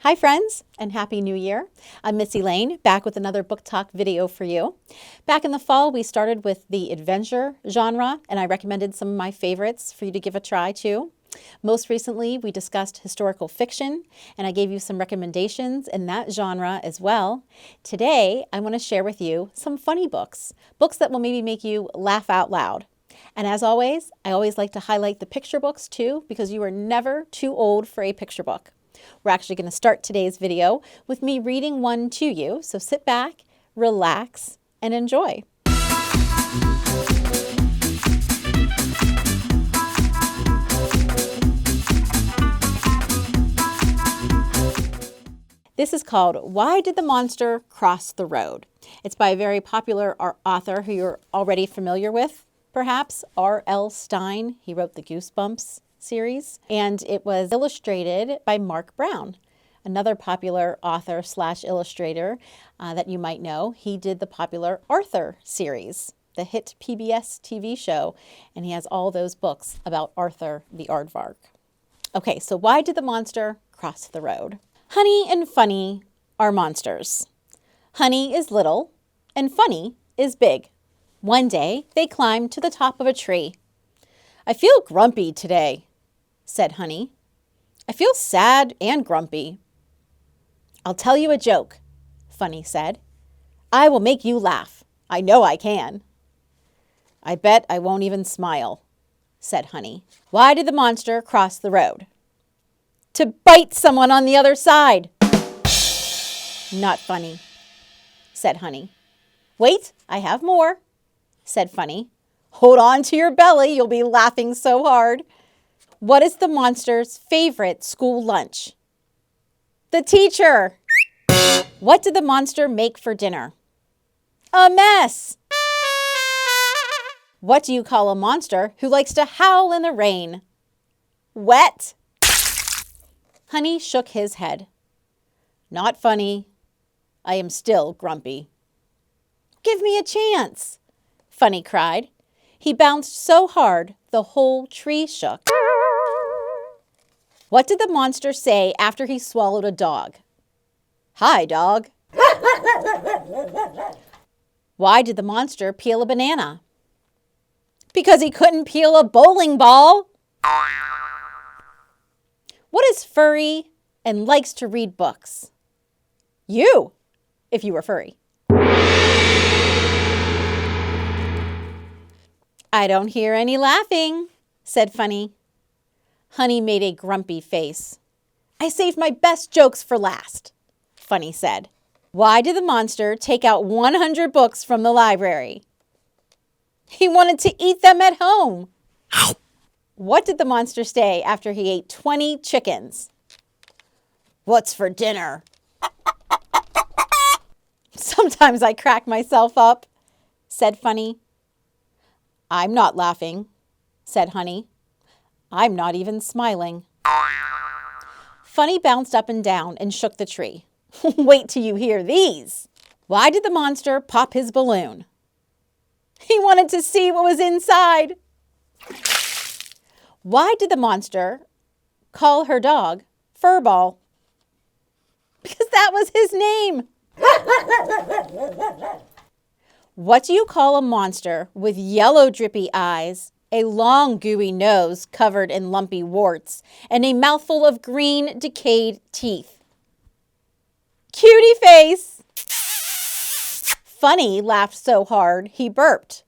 Hi friends, and Happy New Year. I'm Missy Lane, back with another book talk video for you. Back in the fall, we started with the adventure genre, and I recommended some of my favorites for you to give a try too. Most recently, we discussed historical fiction, and I gave you some recommendations in that genre as well. Today, I want to share with you some funny books that will maybe make you laugh out loud. And as always, I always like to highlight the picture books too, because you are never too old for a picture book. We're actually going to start today's video with me reading one to you, so sit back, relax, and enjoy. This is called Why Did the Monster Cross the Road? It's by a very popular author who you're already familiar with, perhaps, R.L. Stine. He wrote the Goosebumps series, and it was illustrated by Mark Brown, another popular author / illustrator that you might know. He did the popular Arthur series, the hit PBS TV show, and he has all those books about Arthur the Aardvark. Okay, so why did the monster cross the road? Honey and Funny are monsters. Honey is little, and Funny is big. One day, they climbed to the top of a tree. "I feel grumpy today," said Honey. "I feel sad and grumpy." "I'll tell you a joke," Funny said. "I will make you laugh. I know I can." "I bet I won't even smile," said Honey. Why did the monster cross the road? To bite someone on the other side. "Not funny," said Honey. "Wait, I have more," said Funny. "Hold on to your belly, you'll be laughing so hard." What is the monster's favorite school lunch? The teacher. What did the monster make for dinner? A mess. What do you call a monster who likes to howl in the rain? Wet. Honey shook his head. "Not funny. I am still grumpy." "Give me a chance," Funny cried. He bounced so hard the whole tree shook. What did the monster say after he swallowed a dog? "Hi, dog." Why did the monster peel a banana? Because he couldn't peel a bowling ball. What is furry and likes to read books? You, if you were furry. "I don't hear any laughing," said Funny. Honey made a grumpy face. "I saved my best jokes for last," Funny said. Why did the monster take out 100 books from the library? He wanted to eat them at home. What did the monster say after he ate 20 chickens? "What's for dinner?" Sometimes I crack myself up, said Funny. "I'm not laughing," said Honey. "I'm not even smiling." Funny bounced up and down and shook the tree. Wait till you hear these. Why did the monster pop his balloon? He wanted to see what was inside. Why did the monster call her dog Furball? Because that was his name. What do you call a monster with yellow drippy eyes, a long gooey nose covered in lumpy warts, and a mouthful of green decayed teeth? Cutie face. Funny laughed so hard he burped.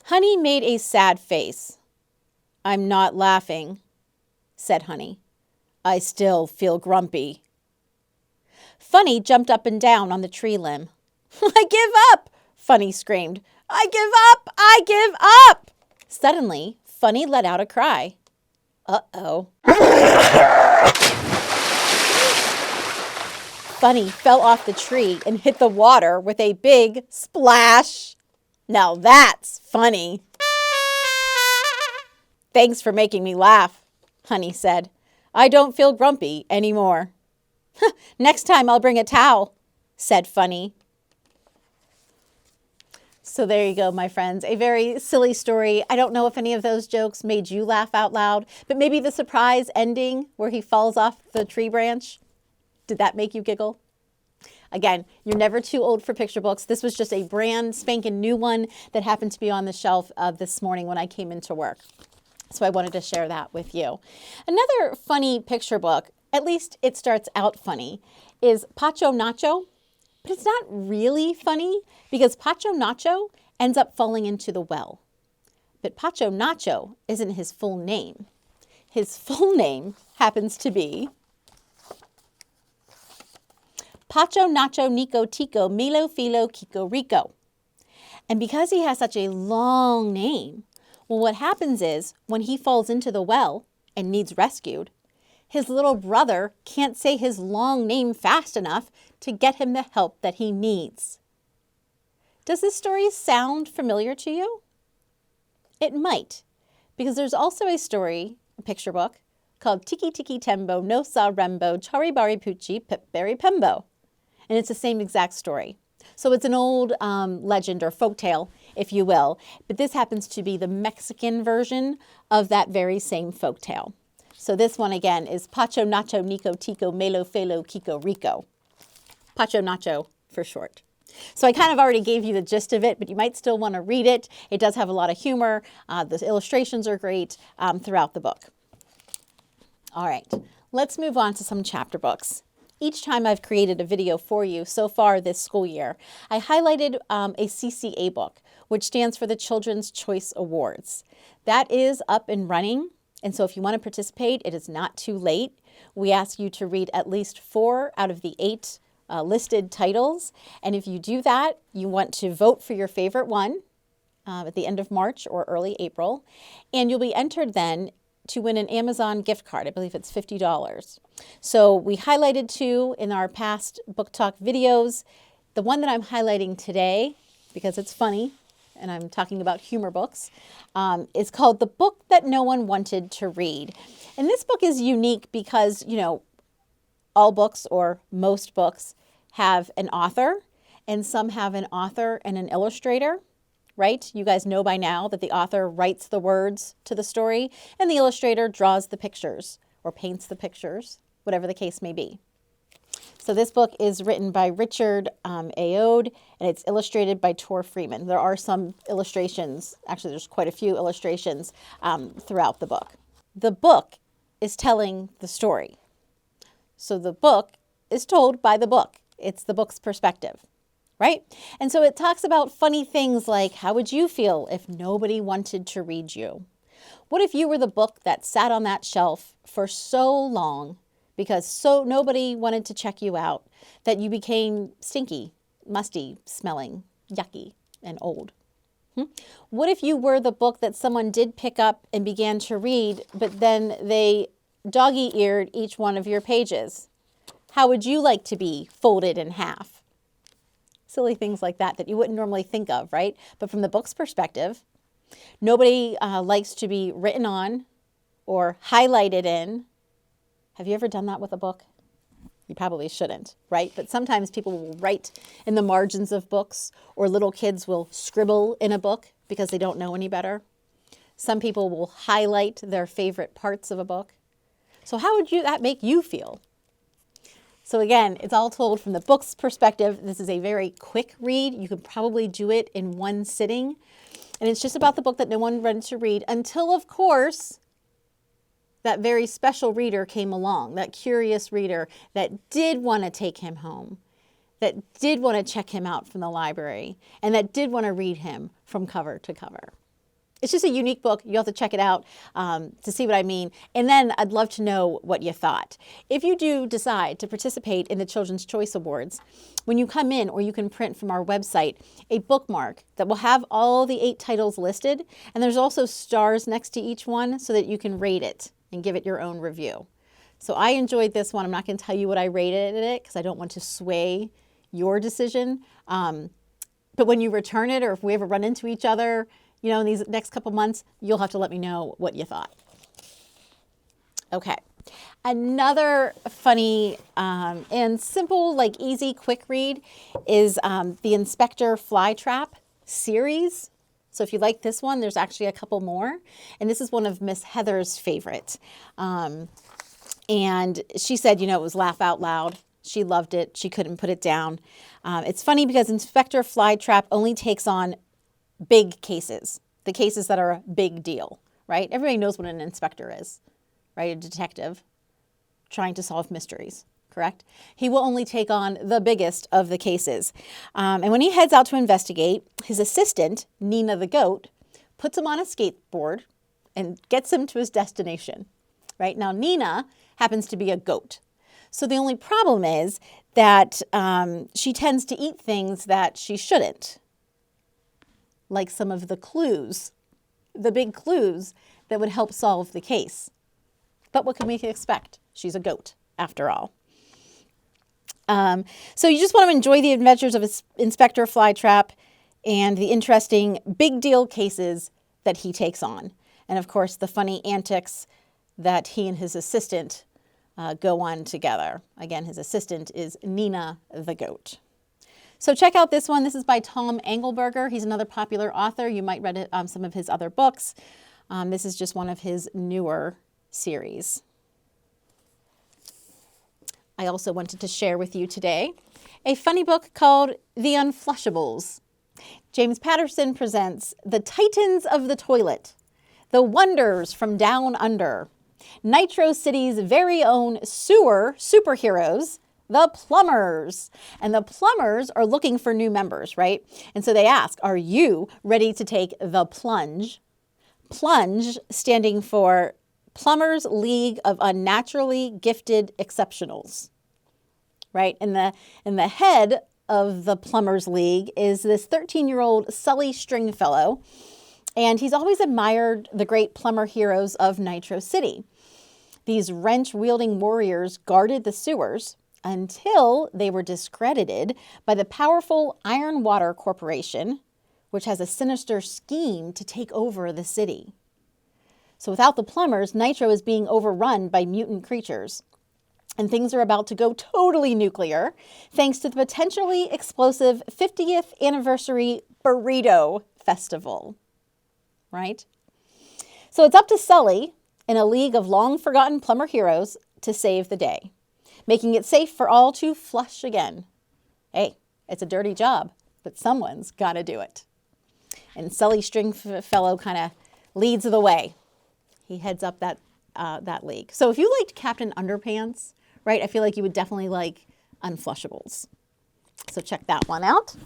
Honey made a sad face. "I'm not laughing," said Honey. "I still feel grumpy." Funny jumped up and down on the tree limb. "I give up!" Funny screamed. "I give up! I give up!" Suddenly, Funny let out a cry. Uh-oh. Funny fell off the tree and hit the water with a big splash. Now that's funny. "Thanks for making me laugh," Honey said. "I don't feel grumpy anymore." "Next time I'll bring a towel," said Funny. So there you go, my friends. A very silly story. I don't know if any of those jokes made you laugh out loud, but maybe the surprise ending where he falls off the tree branch, did that make you giggle? Again, you're never too old for picture books. This was just a brand spanking new one that happened to be on the shelf this morning when I came into work. So I wanted to share that with you. Another funny picture book, at least it starts out funny, is Pacho Nacho. But it's not really funny because Pacho Nacho ends up falling into the well. But Pacho Nacho isn't his full name. His full name happens to be Pacho Nacho Nico Tico Milo Filo Kiko Rico. And because he has such a long name, well, what happens is when he falls into the well and needs rescued, his little brother can't say his long name fast enough to get him the help that he needs. Does this story sound familiar to you? It might, because there's also a story, a picture book, called Tiki Tiki Tembo No Sa Rembo Chari Bari Pucci Pip Berry Pembo. And it's the same exact story. So it's an old legend or folktale, if you will, but this happens to be the Mexican version of that very same folktale. So this one again is Pacho Nacho Nico Tico Melo Felo Kiko Rico. Pacho Nacho for short. So I kind of already gave you the gist of it, but you might still want to read it. It does have a lot of humor. The illustrations are great throughout the book. All right, let's move on to some chapter books. Each time I've created a video for you so far this school year, I highlighted a CCA book, which stands for the Children's Choice Awards. That is up and running, and so if you want to participate, it is not too late. We ask you to read at least 4 out of the 8 listed titles, and if you do that, you want to vote for your favorite one at the end of March or early April, and you'll be entered then to win an Amazon gift card. I believe it's $50. So we highlighted 2 in our past book talk videos. The one that I'm highlighting today, because it's funny, and I'm talking about humor books, is called The Book That No One Wanted to Read. And this book is unique because, you know, all books or most books have an author, and some have an author and an illustrator. Right? You guys know by now that the author writes the words to the story and the illustrator draws the pictures or paints the pictures, whatever the case may be. So this book is written by Richard Ayoade and it's illustrated by Tor Freeman. There are some illustrations, actually there's quite a few illustrations throughout the book. The book is telling the story. So the book is told by the book. It's the book's perspective. Right? And so it talks about funny things like, how would you feel if nobody wanted to read you? What if you were the book that sat on that shelf for so long because nobody wanted to check you out that you became stinky, musty, smelling, yucky, and old? What if you were the book that someone did pick up and began to read, but then they doggy-eared each one of your pages? How would you like to be folded in half? Silly things like that you wouldn't normally think of, right? But from the book's perspective, nobody likes to be written on or highlighted in. Have you ever done that with a book? You probably shouldn't, right? But sometimes people will write in the margins of books, or little kids will scribble in a book because they don't know any better. Some people will highlight their favorite parts of a book. So how would that make you feel? So again, it's all told from the book's perspective. This is a very quick read. You can probably do it in one sitting. And it's just about the book that no one wanted to read until, of course, that very special reader came along, that curious reader that did want to take him home, that did want to check him out from the library, and that did want to read him from cover to cover. It's just a unique book. You'll have to check it out to see what I mean. And then I'd love to know what you thought. If you do decide to participate in the Children's Choice Awards, when you come in, or you can print from our website, a bookmark that will have all the 8 titles listed. And there's also stars next to each one so that you can rate it and give it your own review. So I enjoyed this one. I'm not going to tell you what I rated it because I don't want to sway your decision. But when you return it, or if we ever run into each other, you know, in these next couple months, you'll have to let me know what you thought. Okay. Another funny and simple, like easy, quick read is The Inspector Flytrap series. So if you like this one, there's actually a couple more. And this is one of Miss Heather's favorite. And she said, it was laugh out loud. She loved it. She couldn't put it down. It's funny because Inspector Flytrap only takes on big cases, the cases that are a big deal, right? Everybody knows what an inspector is, right? A detective trying to solve mysteries, correct? He will only take on the biggest of the cases. And when he heads out to investigate, his assistant, Nina the goat, puts him on a skateboard and gets him to his destination, right? Now, Nina happens to be a goat. So the only problem is that she tends to eat things that she shouldn't, like some of the clues, the big clues that would help solve the case. But what can we expect? She's a goat, after all. So you just want to enjoy the adventures of Inspector Flytrap and the interesting big deal cases that he takes on. And of course, the funny antics that he and his assistant go on together. Again, his assistant is Nina the goat. So check out this one. This is by Tom Engelberger. He's another popular author. You might read some of his other books. This is just one of his newer series. I also wanted to share with you today a funny book called The Unflushables. James Patterson presents The Titans of the Toilet, The Wonders from Down Under, Nitro City's very own sewer superheroes, the Plumbers. And the Plumbers are looking for new members, right? And so they ask, are you ready to take the plunge? Plunge standing for Plumbers League of Unnaturally Gifted Exceptionals, right? And the head of the Plumbers League is this 13-year-old Sully Stringfellow, and he's always admired the great plumber heroes of Nitro City. These wrench-wielding warriors guarded the sewers until they were discredited by the powerful Iron Water Corporation, which has a sinister scheme to take over the city. So without the plumbers, Nitro is being overrun by mutant creatures. And things are about to go totally nuclear thanks to the potentially explosive 50th anniversary burrito festival, right? So it's up to Sully and a league of long-forgotten plumber heroes to save the day, making it safe for all to flush again. Hey, it's a dirty job, but someone's got to do it. And Sully Stringfellow kind of leads the way. He heads up that league. So if you liked Captain Underpants, right, I feel like you would definitely like Unflushables. So check that one out.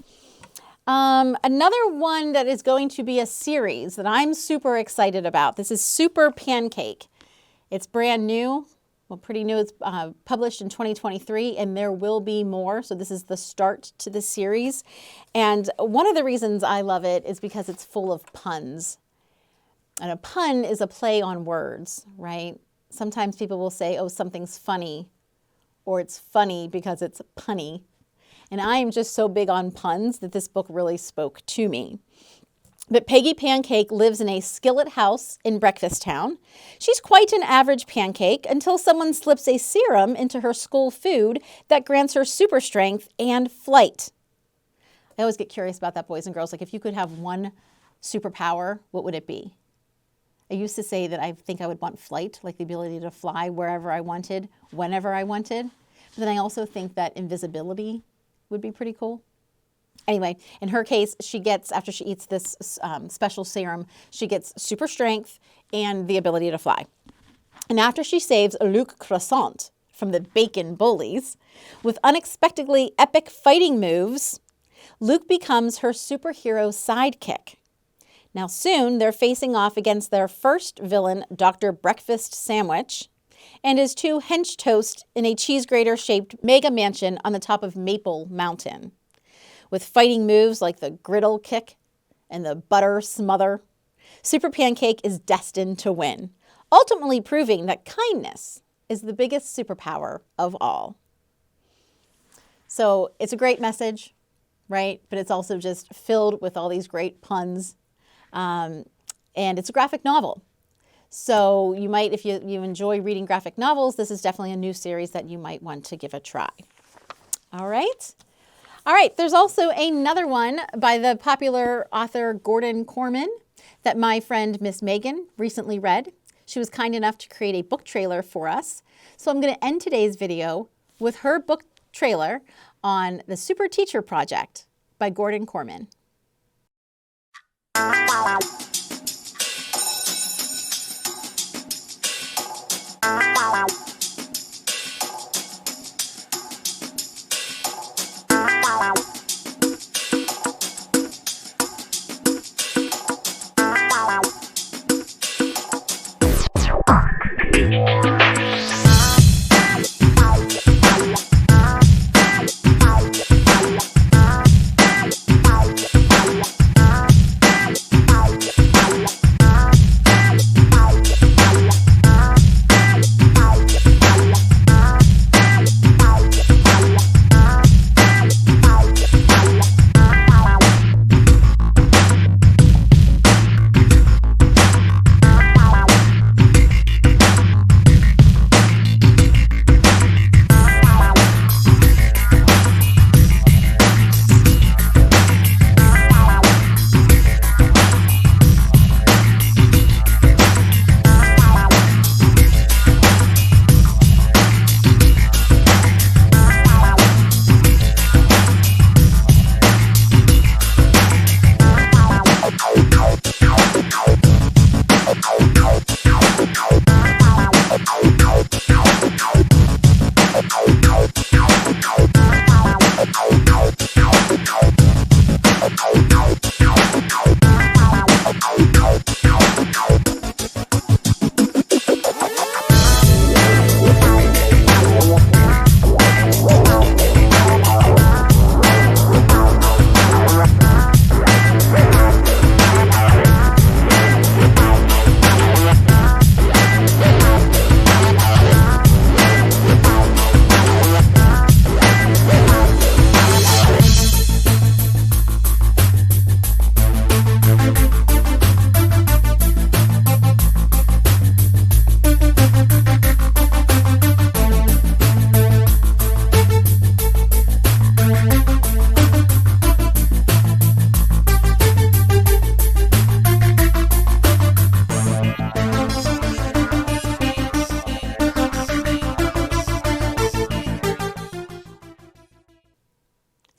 Another one that is going to be a series that I'm super excited about. This is Super Pancake. It's brand new. Well, pretty new. It's published in 2023, and there will be more. So this is the start to the series. And one of the reasons I love it is because it's full of puns. And a pun is a play on words, right? Sometimes people will say, oh, something's funny, or it's funny because it's punny. And I am just so big on puns that this book really spoke to me. But Peggy Pancake lives in a skillet house in Breakfast Town. She's quite an average pancake until someone slips a serum into her school food that grants her super strength and flight. I always get curious about that, boys and girls. Like, if you could have one superpower, what would it be? I used to say that I think I would want flight, like the ability to fly wherever I wanted, whenever I wanted. But then I also think that invisibility would be pretty cool. Anyway, in her case, she gets, after she eats this special serum, she gets super strength and the ability to fly. And after she saves Luc Croissant from the bacon bullies, with unexpectedly epic fighting moves, Luc becomes her superhero sidekick. Now soon, they're facing off against their first villain, Dr. Breakfast Sandwich, and his two hench toast in a cheese grater-shaped mega mansion on the top of Maple Mountain. With fighting moves like the griddle kick and the butter smother, Super Pancake is destined to win, ultimately proving that kindness is the biggest superpower of all. So it's a great message, right? But it's also just filled with all these great puns. And it's a graphic novel. So you might, if you enjoy reading graphic novels, this is definitely a new series that you might want to give a try. All right. All right, there's also another one by the popular author Gordon Korman that my friend Miss Megan recently read. She was kind enough to create a book trailer for us. So I'm going to end today's video with her book trailer on The Super Teacher Project by Gordon Korman.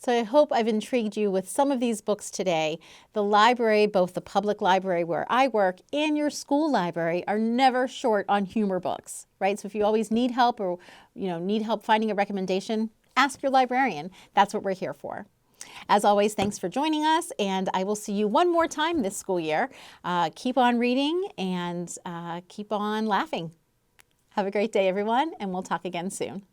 So I hope I've intrigued you with some of these books today. The library, both the public library where I work and your school library, are never short on humor books, right? So if you always need help or need help finding a recommendation, ask your librarian. That's what we're here for. As always, thanks for joining us, and I will see you one more time this school year. Keep on reading and keep on laughing. Have a great day, everyone, and we'll talk again soon.